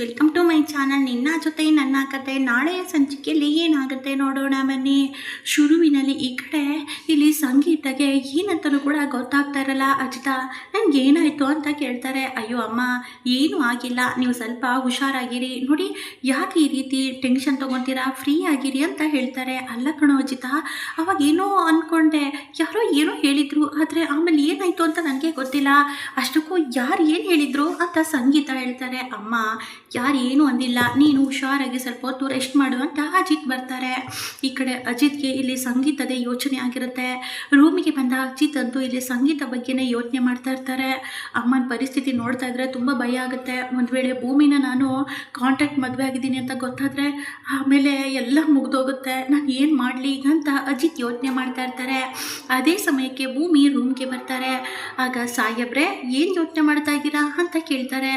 Welcome to my channel. ನಿನ್ನ ಜೊತೆ ನನ್ನ ಕತೆ. ನಾಳೆಯ ಸಂಚಿಕೆಯಲ್ಲಿ ಏನಾಗುತ್ತೆ ನೋಡೋಣ ಬನ್ನಿ. ಶುರುವಿನಲ್ಲಿ ಈ ಕಡೆ ಇಲ್ಲಿ ಸಂಗೀತಗೆ ಏನಂತಲೂ ಕೂಡ ಗೊತ್ತಾಗ್ತಾ ಇರಲ್ಲ. ಅಜಿತಾ ನನಗೆ ಏನಾಯಿತು ಅಂತ ಕೇಳ್ತಾರೆ. ಅಯ್ಯೋ ಅಮ್ಮ, ಏನೂ ಆಗಿಲ್ಲ, ನೀವು ಸ್ವಲ್ಪ ಹುಷಾರಾಗಿರಿ, ನೋಡಿ ಯಾಕೆ ಈ ರೀತಿ ಟೆನ್ಷನ್ ತೊಗೊತೀರಾ, ಫ್ರೀ ಆಗಿರಿ ಅಂತ ಹೇಳ್ತಾರೆ. ಅಲ್ಲ ಕಣೋ ಅಜಿತಾ, ಅವಾಗ ಏನೋ ಅಂದ್ಕೊಂಡೆ, ಯಾರೋ ಏನೋ ಹೇಳಿದರು, ಆದರೆ ಆಮೇಲೆ ಏನಾಯಿತು ಅಂತ ನನಗೆ ಗೊತ್ತಿಲ್ಲ. ಅಷ್ಟಕ್ಕೂ ಯಾರು ಏನು ಹೇಳಿದರು ಅಂತ ಸಂಗೀತ ಹೇಳ್ತಾರೆ. ಅಮ್ಮ, ಯಾರು ಏನು ಅಂದಿಲ್ಲ, ನೀನು ಹುಷಾರಾಗಿ ಸ್ವಲ್ಪ ಹೊತ್ತು ರೆಸ್ಟ್ ಮಾಡು ಅಂತ ಅಜಿತ್ ಬರ್ತಾರೆ. ಈ ಕಡೆ ಅಜಿತ್ಗೆ ಇಲ್ಲಿ ಸಂಗೀತದೇ ಯೋಚನೆ ಆಗಿರುತ್ತೆ. ರೂಮಿಗೆ ಬಂದ ಅಜಿತ್ ಅಂತೂ ಇಲ್ಲಿ ಸಂಗೀತ ಬಗ್ಗೆನೇ ಯೋಚನೆ ಮಾಡ್ತಾ ಇರ್ತಾರೆ. ಅಮ್ಮನ ಪರಿಸ್ಥಿತಿ ನೋಡ್ತಾ ಇದ್ರೆ ತುಂಬ ಭಯ ಆಗುತ್ತೆ. ಒಂದು ವೇಳೆ ಭೂಮಿನ ನಾನು ಕಾಂಟ್ಯಾಕ್ಟ್ ಮದುವೆ ಆಗಿದ್ದೀನಿ ಅಂತ ಗೊತ್ತಾದರೆ ಆಮೇಲೆ ಎಲ್ಲ ಮುಗ್ದೋಗುತ್ತೆ, ನಾನು ಏನು ಮಾಡಲಿ ಈಗ ಅಂತ ಅಜಿತ್ ಯೋಚನೆ ಮಾಡ್ತಾ ಇರ್ತಾರೆ. ಅದೇ ಸಮಯಕ್ಕೆ ಭೂಮಿ ರೂಮ್ಗೆ ಬರ್ತಾರೆ. ಆಗ ಸಾಹೇಬ್ರೆ ಏನು ಯೋಚನೆ ಮಾಡ್ತಾ ಇದ್ದೀರಾ ಅಂತ ಕೇಳ್ತಾರೆ.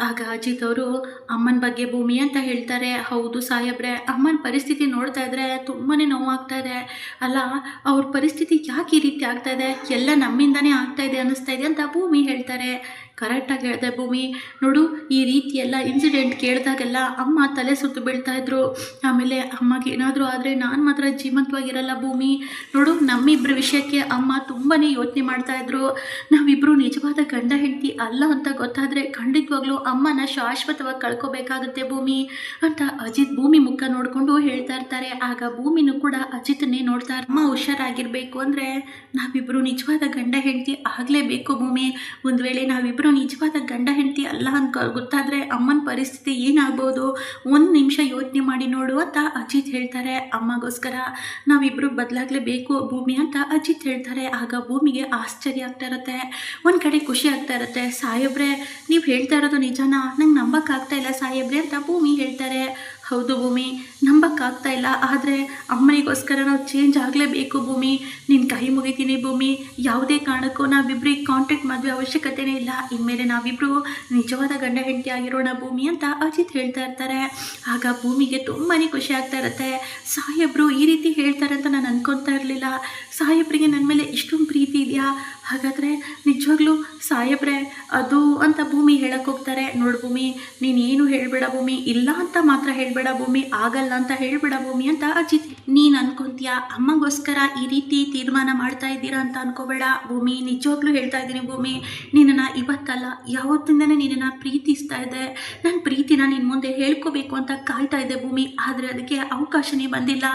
ಆಗ ಅಜಿತ್ ಅವರು ಅಮ್ಮನ ಬಗ್ಗೆ ಭೂಮಿ ಅಂತ ಹೇಳ್ತಾರೆ. ಹೌದು ಸಾಹೇಬ್ರೆ, ಅಮ್ಮನ ಪರಿಸ್ಥಿತಿ ನೋಡ್ತಾ ಇದ್ರೆ ತುಂಬಾ ನೋವಾಗ್ತಾ ಇದೆ. ಅಲ್ಲ, ಅವ್ರ ಪರಿಸ್ಥಿತಿ ಯಾಕೆ ಈ ರೀತಿ ಆಗ್ತಾ ಇದೆ, ಎಲ್ಲ ನಮ್ಮಿಂದನೇ ಆಗ್ತಾ ಇದೆ ಅನ್ನಿಸ್ತಾ ಇದೆ ಅಂತ ಭೂಮಿ ಹೇಳ್ತಾರೆ. ಕರೆಕ್ಟಾಗಿ ಹೇಳಿದೆ ಭೂಮಿ, ನೋಡು ಈ ರೀತಿ ಎಲ್ಲ ಇನ್ಸಿಡೆಂಟ್ ಕೇಳಿದಾಗೆಲ್ಲ ಅಮ್ಮ ತಲೆ ಸುತ್ತು ಬೀಳ್ತಾ ಇದ್ರು. ಆಮೇಲೆ ಅಮ್ಮಗೆ ಏನಾದರೂ ಆದರೆ ನಾನು ಮಾತ್ರ ಜೀವಂತವಾಗಿರಲ್ಲ ಭೂಮಿ. ನೋಡು, ನಮ್ಮಿಬ್ಬರ ವಿಷಯಕ್ಕೆ ಅಮ್ಮ ತುಂಬಾ ಯೋಚನೆ ಮಾಡ್ತಾ ಇದ್ರು. ನಾವಿಬ್ಬರು ನಿಜವಾದ ಗಂಡ ಹೆಂಡತಿ ಅಲ್ಲ ಅಂತ ಗೊತ್ತಾದರೆ ಖಂಡಿತವಾಗ್ಲೂ ಅಮ್ಮನ ಶಾಶ್ವತವಾಗಿ ಕಳ್ಕೊಬೇಕಾಗುತ್ತೆ ಭೂಮಿ ಅಂತ ಅಜಿತ್ ಭೂಮಿ ಮುಖ ನೋಡಿಕೊಂಡು ಹೇಳ್ತಾ ಇರ್ತಾರೆ. ಆಗ ಭೂಮಿನೂ ಕೂಡ ಅಜಿತನ್ನೇ ನೋಡ್ತಾ, ಅಮ್ಮ ಹುಷಾರಾಗಿರಬೇಕು ಅಂದರೆ ನಾವಿಬ್ಬರು ನಿಜವಾದ ಗಂಡ ಹೆಂಡತಿ ಆಗಲೇಬೇಕು ಭೂಮಿ. ಒಂದು ವೇಳೆ ನಾವಿಬ್ಬರು ನಿಜವಾದ ಗಂಡ ಹೆಂಡತಿ ಅಲ್ಲ ಅಂತ ಗೊತ್ತಾದರೆ ಅಮ್ಮನ ಪರಿಸ್ಥಿತಿ ಏನಾಗ್ಬೋದು, ಒಂದು ನಿಮಿಷ ಯೋಚನೆ ಮಾಡಿ ನೋಡು ಅಂತ ಅಜಿತ್ ಹೇಳ್ತಾರೆ. ಅಮ್ಮಗೋಸ್ಕರ ನಾವಿಬ್ಬರು ಬದಲಾಗಲೇಬೇಕು ಭೂಮಿ ಅಂತ ಅಜಿತ್ ಹೇಳ್ತಾರೆ. ಆಗ ಭೂಮಿಗೆ ಆಶ್ಚರ್ಯ ಆಗ್ತಾ ಇರುತ್ತೆ, ಒಂದು ಕಡೆ ಖುಷಿ ಆಗ್ತಾ ಇರುತ್ತೆ. ಸಾಹೇಬ್ರೆ, ನೀವು ಹೇಳ್ತಾ ಇರೋದು ನಿಜನಾ, ನಂಗೆ ನಂಬಕ್ಕಾಗ್ತಾ ಇಲ್ಲ ಸಾಹೇಬ್ರೆ ಅಂತ ಭೂಮಿ ಹೇಳ್ತಾರೆ. ಹೌದು ಭೂಮಿ, ನಂಬಕ್ಕಾಗ್ತಾ ಇಲ್ಲ, ಆದರೆ ಅಮ್ಮನಿಗೋಸ್ಕರ ನಾವು ಚೇಂಜ್ ಆಗಲೇಬೇಕು ಭೂಮಿ. ನಿನ್ನ ಕೈ ಮುಗಿತೀನಿ ಭೂಮಿ, ಯಾವುದೇ ಕಾರಣಕ್ಕೂ ನಾವಿಬ್ಬರಿಗೆ ಕಾಂಟ್ಯಾಕ್ಟ್ ಮದುವೆ ಅವಶ್ಯಕತೆನೇ ಇಲ್ಲ. ಇನ್ಮೇಲೆ ನಾವಿಬ್ಬರು ನಿಜವಾದ ಗಂಡ ಹೆಂಡತಿ ಆಗಿರೋಣ ಭೂಮಿ ಅಂತ ಅಜಿತ್ ಹೇಳ್ತಾ ಇರ್ತಾರೆ. ಆಗ ಭೂಮಿಗೆ ತುಂಬಾ ಖುಷಿ ಆಗ್ತಾ ಇರುತ್ತೆ. ಸಾಹೇಬರು ಈ ರೀತಿ ಹೇಳ್ತಾರೆ ಅಂತ ನಾನು ಅನ್ಕೊತಾ ಇರಲಿಲ್ಲ. ಸಾಹೇಬ್ರಿಗೆ ನನ್ನ ಮೇಲೆ ಇಷ್ಟೊಂದು ಪ್ರೀತಿ ಇದೆಯಾ, ಹಾಗಾದರೆ ನಿಜವಾಗ್ಲೂ ಸಾಹೇಬ್ರೆ ಅದು ಅಂತ ಭೂಮಿ ಹೇಳಕ್ಕೆ ಹೋಗ್ತಾರೆ. ನೋಡು ಭೂಮಿ, ನೀನೇನು ಹೇಳಬೇಡ ಭೂಮಿ, ಇಲ್ಲ ಅಂತ ಮಾತ್ರ ಹೇಳಬೇಡ ಭೂಮಿ, ಆಗಲ್ಲ ಅಂತ ಹೇಳಬೇಡ ಭೂಮಿ ಅಂತ ಅಜಿತ್. ನೀನು ಅನ್ಕೊತೀಯ ಅಮ್ಮಗೋಸ್ಕರ ಈ ರೀತಿ ತೀರ್ಮಾನ ಮಾಡ್ತಾ ಇದ್ದೀರಾ ಅಂತ ಅನ್ಕೋಬೇಡ ಭೂಮಿ, ನಿಜವಾಗ್ಲೂ ಹೇಳ್ತಾ ಇದ್ದೀನಿ ಭೂಮಿ, ನಿನ್ನನ್ನು ಇವತ್ತಲ್ಲ ಯಾವತ್ತಿಂದನೇ ನಿನ್ನನ್ನು ಪ್ರೀತಿಸ್ತಾ ಇದೆ. ನನ್ನ ಪ್ರೀತಿನ ನಿನ್ನ ಮುಂದೆ ಹೇಳ್ಕೋಬೇಕು ಅಂತ ಕಾಯ್ತಾ ಇದೆ ಭೂಮಿ, ಆದರೆ ಅದಕ್ಕೆ ಅವಕಾಶನೇ ಬಂದಿಲ್ಲ.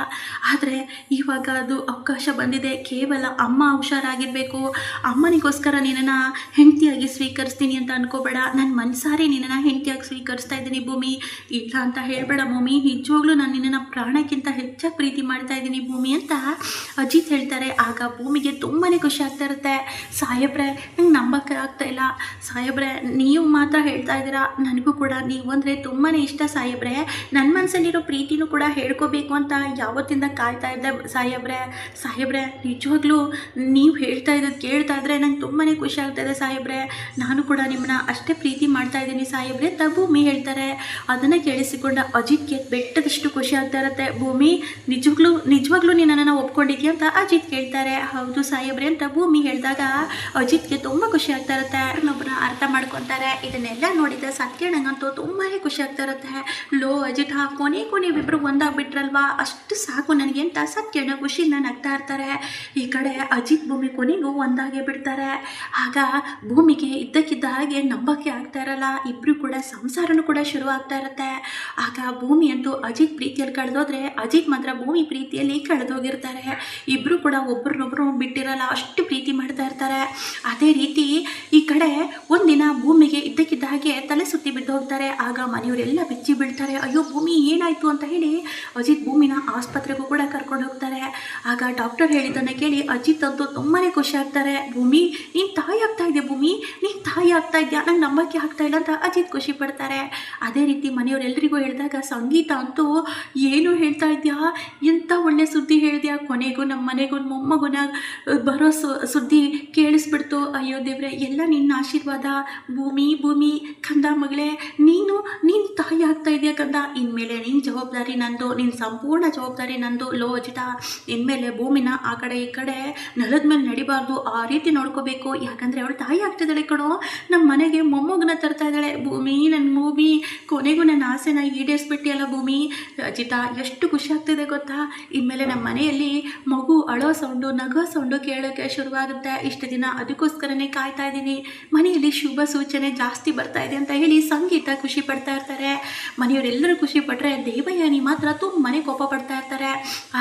ಆದರೆ ಇವಾಗ ಅದು ಅವಕಾಶ ಬಂದಿದೆ. ಕೇವಲ ಅಮ್ಮ ಹುಷಾರಾಗಿರಬೇಕು, ಅಮ್ಮನಿಗೋಸ್ಕರ ನಿನ್ನನ್ನು ಹೆಂಡತಿಯಾಗಿ ಸ್ವೀಕರಿಸ್ತೀನಿ ಅಂತ ಅನ್ಕೋಬೇಡ. ನನ್ನ ಮನಸಾರೆ ನಿನ್ನನ್ನು ಹೆಂಡತಿಯಾಗಿ ಸ್ವೀಕರಿಸ್ತಾ ಇದ್ದೀನಿ ಭೂಮಿ, ಇಲ್ಲ ಅಂತ ಹೇಳಬೇಡ ಭೂಮಿ, ನಿಜವಾಗ್ಲೂ ನಾನು ನಿನ್ನನ್ನು ಪ್ರಾಣಕ್ಕಿಂತ ಹೆಚ್ಚಾಗಿ ಪ್ರೀತಿ ಮಾಡ್ತಾ ಇದ್ದೀನಿ ಭೂಮಿ ಅಂತ ಅಜಿತ್ ಹೇಳ್ತಾರೆ. ಆಗ ಭೂಮಿಗೆ ತುಂಬಾ ಖುಷಿ ಆಗ್ತಾ ಇರುತ್ತೆ. ಸಾಹೇಬ್ರೆ, ನಂಗೆ ನಂಬಕ್ಕೆ ಆಗ್ತಾ ಇಲ್ಲ ಸಾಹೇಬ್ರೆ, ನೀವು ಮಾತ್ರ ಹೇಳ್ತಾ ಇದ್ದೀರಾ, ನನಗೂ ಕೂಡ ನೀವು ಅಂದರೆ ತುಂಬಾ ಇಷ್ಟ ಸಾಹೇಬ್ರೆ, ನನ್ನ ಮನಸ್ಸಲ್ಲಿರೋ ಪ್ರೀತಿನೂ ಕೂಡ ಹೇಳ್ಕೋಬೇಕು ಅಂತ ಯಾವತ್ತಿಂದ ಕಾಯ್ತಾ ಇದ್ದೆ ಸಾಹೇಬ್ರೆ. ಸಾಹೇಬ್ರೆ, ನಿಜವಾಗ್ಲೂ ನೀವು ಹೇಳ್ತಾ ಇದ್ದದ್ದು ಕೇಳ್ತಾ ಇದ್ರೆ ನಂಗೆ ತುಂಬಾ ಖುಷಿ ಆಗ್ತಾಯಿದೆ ಸಾಹೇಬ್ರೆ, ನಾನು ಕೂಡ ನಿಮ್ಮನ್ನ ಅಷ್ಟೇ ಪ್ರೀತಿ ಮಾಡ್ತಾ ಇದ್ದೀನಿ ಸಾಹೇಬ್ರೆ ಅಂತ ಭೂಮಿ ಹೇಳ್ತಾರೆ. ಅದನ್ನು ಕೇಳಿಸಿಕೊಂಡ ಅಜಿತ್ಗೆ ಬೆಟ್ಟದಷ್ಟು ಖುಷಿ ಆಗ್ತಾ ಇರುತ್ತೆ. ಭೂಮಿ, ನಿಜವಾಗ್ಲೂ ನೀನು ನನ್ನನ್ನು ಒಪ್ಕೊಂಡಿದ್ಯಾ ಅಂತ ಅಜಿತ್ ಕೇಳ್ತಾರೆ. ಹೌದು ಸಾಹೇಬ್ರೆ ಅಂತ ಭೂಮಿ ಹೇಳಿದಾಗ ಅಜಿತ್ಗೆ ತುಂಬ ಖುಷಿ ಆಗ್ತಾ ಇರುತ್ತೆ. ಇನ್ನೊಬ್ಬರ ಅರ್ಥ ಮಾಡ್ಕೊತಾರೆ. ಇದನ್ನೆಲ್ಲ ನೋಡಿದ ಸತ್ಯಣ್ಣಂಗಂತೂ ತುಂಬಾ ಖುಷಿ ಆಗ್ತಾ ಇರುತ್ತೆ. ಲೋ ಅಜಿತ್, ಕೊನೆವಿಬ್ಬರು ಒಂದಾಗ್ಬಿಟ್ರಲ್ವಾ, ಅಷ್ಟು ಸಾಕು ನನಗೆ ಅಂತ ಸತ್ಯಣ್ಣ ಖುಷಿಯಿಂದ ನಗ್ತಾ ಇರ್ತಾರೆ. ಈ ಕಡೆ ಅಜಿತ್ ಭೂಮಿ ಕೊನೆಗೂ ಒಂದಾಗೆ ಬಿಡ್ತಾರೆ. ಆಗ ಭೂಮಿಗೆ ಇದ್ದಕ್ಕಿದ್ದ ಹಾಗೆ ನಂಬಕ್ಕೆ ಆಗ್ತಾ ಇರಲ್ಲ. ಇಬ್ಬರು ಕೂಡ ಸಂಸಾರನೂ ಕೂಡ ಶುರು ಆಗ್ತಾ ಇರುತ್ತೆ. ಆಗ ಭೂಮಿ ಅಂತೂ ಅಜಿತ್ ಪ್ರೀತಿಯಲ್ಲಿ ಕಳೆದೋದ್ರೆ ಅಜಿತ್ ಮಾತ್ರ ಭೂಮಿ ಪ್ರೀತಿಯಲ್ಲಿ ಕಳೆದೋಗಿರ್ತಾರೆ. ಇಬ್ಬರು ಕೂಡ ಒಬ್ಬರನ್ನೊಬ್ಬರು ಬಿಟ್ಟಿರಲ್ಲ, ಅಷ್ಟು ಪ್ರೀತಿ ಮಾಡ್ತಾ ಇರ್ತಾರೆ. ಅದೇ ರೀತಿ ಈ ಕಡೆ ಒಂದಿನ ಭೂಮಿಗೆ ಇದ್ದಕ್ಕಿದ್ದ ಹಾಗೆ ತಲೆ ಸುತ್ತಿ ಬಿದ್ದು ಹೋಗ್ತಾರೆ. ಆಗ ಮನೆಯವರೆಲ್ಲ ಬೆಚ್ಚಿ ಬೀಳ್ತಾರೆ. ಅಯ್ಯೋ ಭೂಮಿ ಏನಾಯಿತು ಅಂತ ಹೇಳಿ ಅಜಿತ್ ಭೂಮಿನ ಆಸ್ಪತ್ರೆಗೂ ಕೂಡ ಕರ್ಕೊಂಡು ಹೋಗ್ತಾರೆ. ಆಗ ಡಾಕ್ಟರ್ ಹೇಳಿದ್ದನ್ನು ಕೇಳಿ ಅಜಿತ್ ಅಂತೂ ತುಂಬಾ ಖುಷಿ ಆಗ್ತಾರೆ. ಭೂಮಿ, ನೀನು ತಾಯಿ ಆಗ್ತಾ ಇದೆಯಾ ಭೂಮಿ, ನೀನು ತಾಯಿ ಆಗ್ತಾ ಇದೆಯಾ, ನಂಗೆ ನಂಬಕ್ಕೆ ಆಗ್ತಾ ಇಲ್ಲ ಅಂತ ಅಜಿತ್ ಖುಷಿ ಪಡ್ತಾರೆ. ಅದೇ ರೀತಿ ಮನೆಯವರೆಲ್ಲರಿಗೂ ಹೇಳಿದಾಗ ಸಂಗೀತ ಅಂತೂ ಏನು ಹೇಳ್ತಾ ಇದೆಯಾ, ಎಂಥ ಒಳ್ಳೆ ಸುದ್ದಿ ಹೇಳಿದ್ಯಾ, ಕೊನೆಗೂ ನಮ್ಮ ಮನೆಗೂ ಮೊಮ್ಮಗುನ ಬರೋ ಸುದ್ದಿ ಕೇಳಿಸ್ಬಿಡ್ತು. ಅಯ್ಯೋ ದೇವ್ರೆ, ಎಲ್ಲ ನಿನ್ನ ಆಶೀರ್ವಾದ ಭೂಮಿ. ಕಂದ ಮಗಳೇ, ನೀನು ತಾಯಿ ಆಗ್ತಾ ಇದೆಯಾ ಕಂದ, ಇನ್ಮೇಲೆ ನಿನ್ನ ಜವಾಬ್ದಾರಿ ನಂದು, ನಿನ್ನ ಸಂಪೂರ್ಣ ಜವಾಬ್ದಾರಿ ನಂದು. ಲೋ ಅಜಿತ, ಇನ್ಮೇಲೆ ಭೂಮಿನ ಆ ಕಡೆ ಈ ಕಡೆ ನೆಲದ ಮೇಲೆ ನಡಿಬಾರ್ದು, ಆ ರೀತಿ ನೋಡ್ಕೋಬೇಕು. ಯಾಕಂದರೆ ಅವಳು ತಾಯಿ ಆಗ್ತಿದ್ದಾಳೆ ಕಣೋ, ನಮ್ಮ ಮನೆಗೆ ಮೊಮ್ಮಗನ ತರ್ತಾ ಇದ್ದಾಳೆ. ಭೂಮಿ, ನನ್ನ ಭೂಮಿ, ಕೊನೆಗೂ ನನ್ನ ಆಸೆನ ಈಡೇರಿಸ್ಬಿಟ್ಟಿಯಲ್ಲ ಭೂಮಿ. ಅಜಿತ, ಎಷ್ಟು ಖುಷಿ ಆಗ್ತಿದೆ ಗೊತ್ತಾ. ಇನ್ಮೇಲೆ ನಮ್ಮ ಮನೆಯಲ್ಲಿ ಮಗು ಅಳೋ ಸೌಂಡು, ನಗೋ ಸೌಂಡು ಕೇಳೋಕ್ಕೆ ಶುರುವಾಗುತ್ತೆ. ಇಷ್ಟು ದಿನ ಅದಕ್ಕೋಸ್ಕರನೇ ಕಾಯ್ತಾ ಇದ್ದೀನಿ. ಮನೆಯಲ್ಲಿ ಶುಭ ಸೂಚನೆ ಜಾಸ್ತಿ ಬರ್ತಾ ಇದೆ ಅಂತ ಹೇಳಿ ಸಂಗೀತ ಖುಷಿ ಪಡ್ತಾ ಇರ್ತಾರೆ. ಮನೆಯವರೆಲ್ಲರೂ ಖುಷಿ ಪಟ್ಟರೆ ದೇವಯಾನಿ ಮಾತ್ರ ತುಂಬಾ ಕೋಪ ಪಡ್ತಾ ಇರ್ತಾರೆ.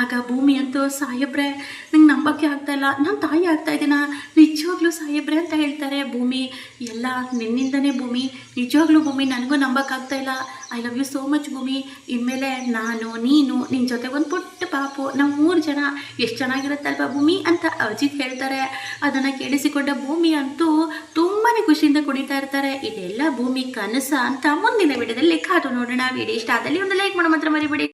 ಆಗ ಭೂಮಿ ಅಂತೂ, ಸಾಹೇಬ್ರೆ ನಂಗೆ ನಂಬಕ್ಕೆ ಆಗ್ತಾ ಇಲ್ಲ, ನಾನು ತಾಯಿ ಆಗ್ತಾ ಇದ್ದೀನ, ನಿಜವಾಗ್ಲೂ ಸಾಹೇಬ್ರೆ ಅಂತ ಹೇಳ್ತಾರೆ. ಭೂಮಿ, ಎಲ್ಲ ನಿನ್ನಿಂದನೇ ಭೂಮಿ, ನಿಜವಾಗ್ಲೂ ಭೂಮಿ, ನನಗೂ ನಂಬಕ್ಕಾಗ್ತಾ ಇಲ್ಲ. I love you so much Bhoomi. ಇನ್ಮೇಲೆ ನಾನು, ನೀನು, ನಿನ್ನ ಜೊತೆ ಒಂದು ಪುಟ್ಟ ಪಾಪು, ನಾವು 3 ಜನ, ಎಷ್ಟು ಚೆನ್ನಾಗಿರುತ್ತಲ್ವ ಭೂಮಿ ಅಂತ ಅಜಿತ್ ಹೇಳ್ತಾರೆ. ಅದನ್ನು ಕೇಳಿಸಿಕೊಂಡ ಭೂಮಿ ಅಂತೂ ತುಂಬಾ ಖುಷಿಯಿಂದ ಕುಣಿತಾ ಇರ್ತಾರೆ. ಇದೆಲ್ಲ ಭೂಮಿ ಕನಸ ಅಂತ ಮುಂದಿನ ವಿಡಿಯೋದಲ್ಲಿ ಕಾದು ನೋಡೋಣ. ವಿಡಿಯೋ ಇಷ್ಟ ಆದಲ್ಲಿ ಒಂದು ಲೈಕ್ ಮಾಡೋ ಮಾತ್ರ ಮರಿಬೇಡಿ.